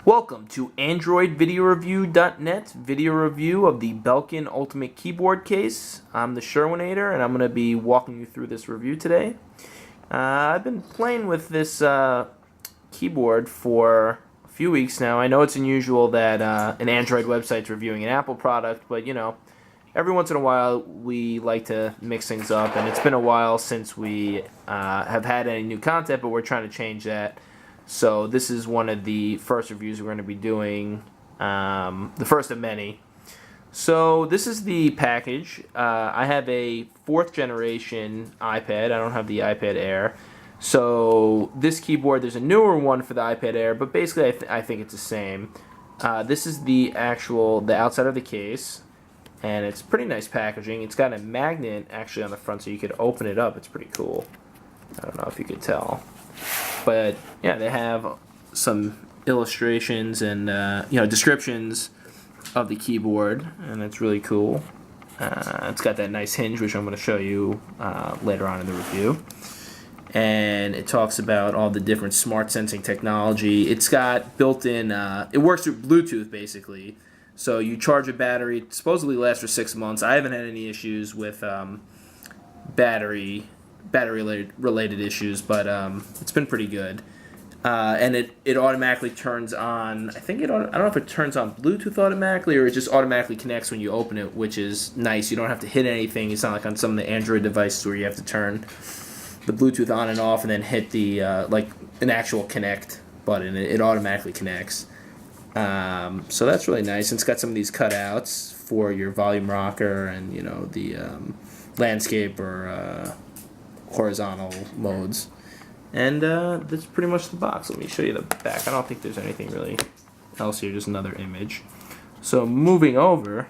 Welcome to AndroidVideoReview.net video review of the Belkin Ultimate Keyboard Case. I'm the Sherwinator, and I'm going to be walking you through this review today. I've been playing with this keyboard for a few weeks now. I know it's unusual that an Android website's reviewing an Apple product, but you know, every once in a while we like to mix things up, and it's been a while since we have had any new content, but we're trying to change that. So this is one of the first reviews we're going to be doing, the first of many. So this is the package. I have a 4th generation iPad. I don't have the iPad Air. So this keyboard, there's a newer one for the iPad Air, but basically I think it's the same. This is the outside of the case, and it's pretty nice packaging. It's got a magnet actually on the front, so you could open it up. It's pretty cool. I don't know if you could tell. But yeah, they have some illustrations and descriptions of the keyboard, and it's really cool. It's got that nice hinge, which I'm going to show you later on in the review. And it talks about all the different smart sensing technology. It's got built-in. It works through Bluetooth basically. So you charge a battery. It supposedly lasts for 6 months. I haven't had any issues with battery related issues, but it's been pretty good. And it automatically turns on. I don't know if it turns on Bluetooth automatically or it just automatically connects when you open it, which is nice. You don't have to hit anything. It's not like on some of the Android devices where you have to turn the Bluetooth on and off and then hit the like an actual connect button. It automatically connects. So that's really nice. And it's got some of these cutouts for your volume rocker and the landscape or horizontal modes. And that's pretty much the box. Let me show you the back. I don't think there's anything really else here, just another image. So moving over,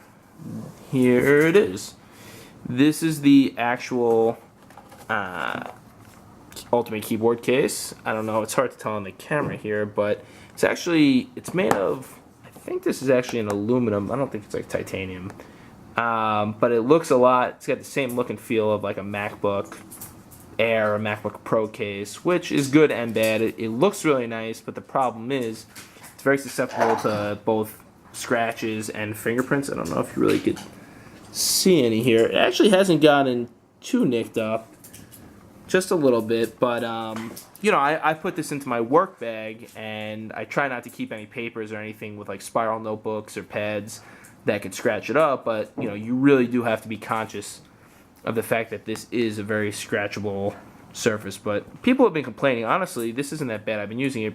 here it is. This is the actual Ultimate Keyboard Case. I don't know, it's hard to tell on the camera here, but it's made of, I think this is actually an aluminum. I don't think it's like titanium. But it looks it's got the same look and feel of like a MacBook Air or MacBook Pro case, which is good and bad. It looks really nice, but the problem is it's very susceptible to both scratches and fingerprints. I don't know if you really could see any here. It actually hasn't gotten too nicked up, just a little bit, but I put this into my work bag, and I try not to keep any papers or anything with like spiral notebooks or pads that could scratch it up, but you really do have to be conscious of the fact that this is a very scratchable surface. But people have been complaining. Honestly, this isn't that bad. I've been using it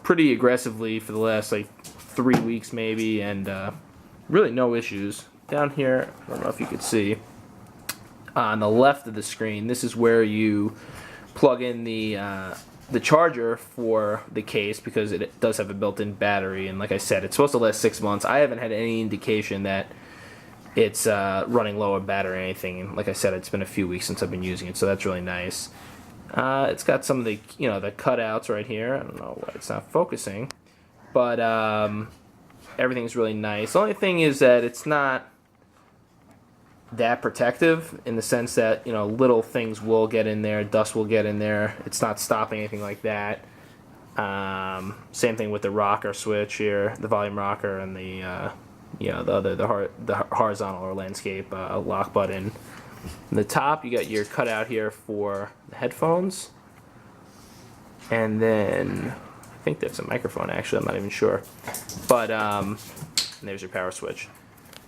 pretty aggressively for the last like 3 weeks maybe, and really no issues. Down here, I don't know if you could see, on the left of the screen, this is where you plug in the charger for the case, because it does have a built-in battery, and like I said, it's supposed to last 6 months. I haven't had any indication that it's running low on battery or anything, and like I said, it's been a few weeks since I've been using it, so that's really nice. It's got some of the the cutouts right here. I don't know why it's not focusing, but everything's really nice. The only thing is that it's not that protective, in the sense that little things will get in there, dust will get in there. It's not stopping anything like that. Same thing with the rocker switch here, the volume rocker, and the the horizontal or landscape lock button. In the top, you got your cutout here for the headphones, and then I think that's a microphone. Actually, I'm not even sure, but and there's your power switch,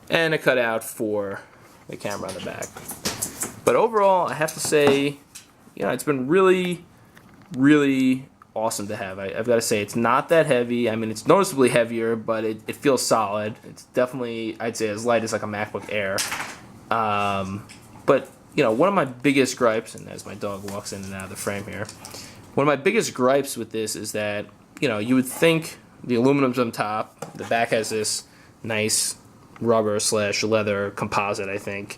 and a cutout for the camera on the back. But overall, I have to say, it's been really, really awesome to have. I've got to say, it's not that heavy. I mean, it's noticeably heavier, but it feels solid. It's definitely, I'd say, as light as like a MacBook Air. But one of my biggest gripes, and as my dog walks in and out of the frame here, one of my biggest gripes with this is that you would think the aluminum's on top, the back has this nice rubber / leather composite, I think.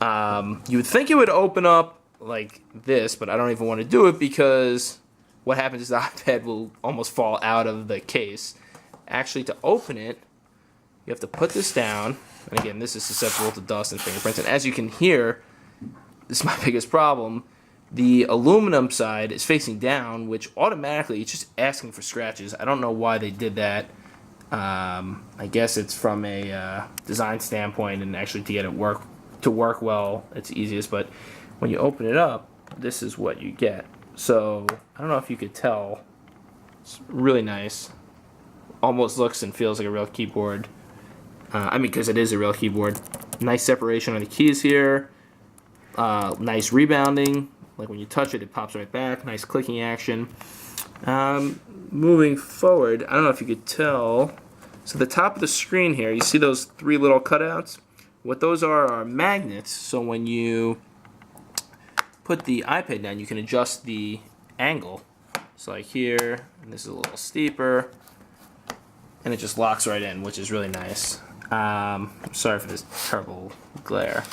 You would think it would open up like this, but I don't even want to do it, because what happens is the iPad will almost fall out of the case. Actually, to open it, you have to put this down, and again, this is susceptible to dust and fingerprints, and as you can hear, this is my biggest problem. The aluminum side is facing down, which automatically it's just asking for scratches. I don't know why they did that. I guess it's from a design standpoint, and actually to get it to work well, it's easiest. But when you open it up, this is what you get. So I don't know if you could tell. It's really nice. Almost looks and feels like a real keyboard. I mean, because it is a real keyboard. Nice separation on the keys here. Nice rebounding. Like when you touch it, it pops right back. Nice clicking action. Moving forward, I don't know if you could tell. So the top of the screen here, you see those 3 little cutouts? What those are magnets. So when you put the iPad down, you can adjust the angle. So like here, and this is a little steeper, and it just locks right in, which is really nice. Sorry for this terrible glare,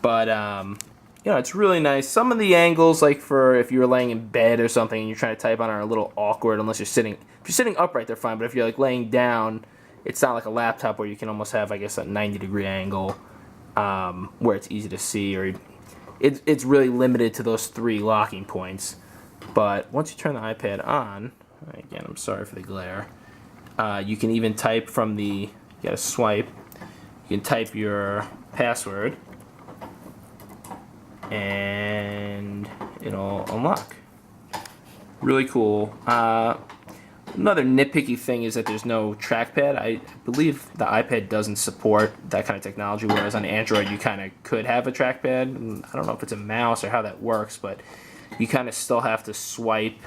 but you know, it's really nice. Some of the angles, like for if you were laying in bed or something and you're trying to type on, are a little awkward unless you're sitting. If you're sitting upright, they're fine. But if you're like laying down, it's not like a laptop where you can almost have, I guess, a 90-degree angle where it's easy to see, or it's really limited to those 3 locking points. But once you turn the iPad on, again, I'm sorry for the glare. You can even type from the. You gotta swipe. You can type your password, and it'll unlock. Really cool. Another nitpicky thing is that there's no trackpad. I believe the iPad doesn't support that kind of technology, whereas on Android you kind of could have a trackpad. I don't know if it's a mouse or how that works, but you kind of still have to swipe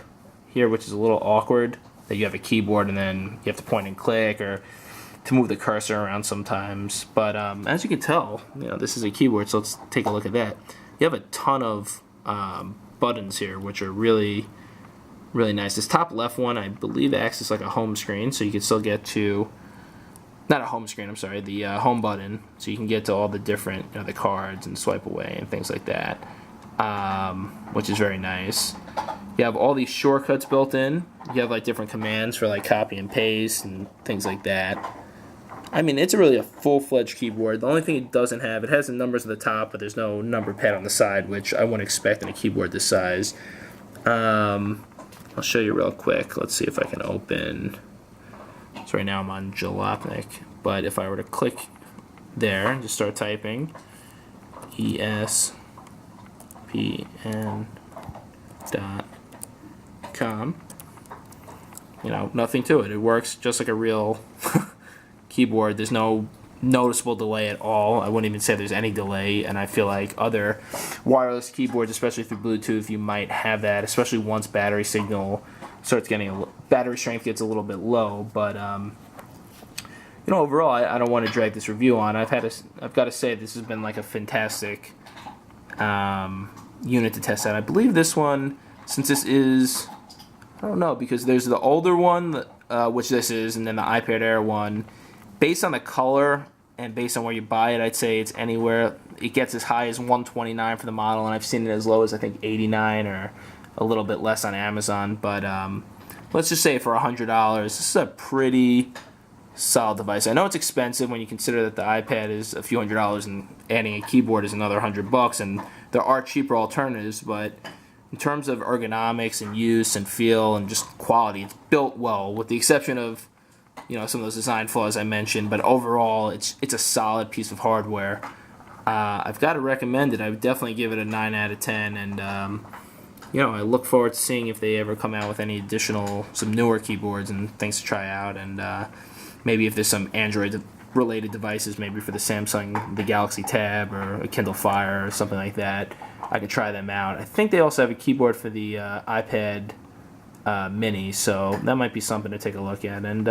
here, which is a little awkward, that you have a keyboard and then you have to point and click, or to move the cursor around sometimes. But as you can tell, you know, this is a keyboard, so let's take a look at that. You have a ton of buttons here, which are really, really nice. This top left one, I believe, acts as like a home screen, so you can still get to, not a home screen, I'm sorry, the home button, so you can get to all the different, you know, the cards and swipe away and things like that, which is very nice. You have all these shortcuts built in. You have like different commands for like copy and paste and things like that. I mean, it's really a full-fledged keyboard. The only thing it doesn't have, it has the numbers at the top, but there's no number pad on the side, which I wouldn't expect in a keyboard this size. I'll show you real quick. Let's see if I can open. So right now I'm on Jalopnik, but if I were to click there and just start typing, espn.com, you know, nothing to it. It works just like a real keyboard. There's no noticeable delay at all. I wouldn't even say there's any delay, and I feel like other wireless keyboards, especially through Bluetooth, you might have that, especially once battery signal starts getting battery strength gets a little bit low. But you know, overall, I don't want to drag this review on. I've got to say this has been like a fantastic unit to test out. I believe this one, since this is, I don't know, because there's the older one, which this is, and then the iPad Air one. Based on the color and based on where you buy it, I'd say it's anywhere. It gets as high as $129 for the model, and I've seen it as low as I think $89 or a little bit less on Amazon. But let's just say for $100, this is a pretty solid device. I know it's expensive when you consider that the iPad is a few $100s and adding a keyboard is another $100, and there are cheaper alternatives. But in terms of ergonomics and use and feel and just quality, it's built well, with the exception of, you know, some of those design flaws I mentioned, but overall it's a solid piece of hardware. I've got to recommend it. I would definitely give it a 9 out of 10, and you know, I look forward to seeing if they ever come out with any some newer keyboards and things to try out, and maybe if there's some Android related devices, maybe for the Samsung, the Galaxy Tab or a Kindle Fire or something like that, I could try them out. I think they also have a keyboard for the iPad Mini, so that might be something to take a look at. And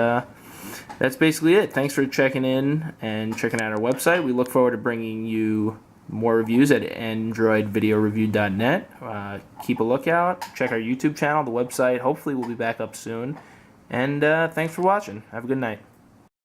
that's basically it. Thanks for checking in and checking out our website. We look forward to bringing you more reviews at androidvideoreview.net. Keep a lookout. Check our YouTube channel. The website hopefully will be back up soon. And thanks for watching. Have a good night.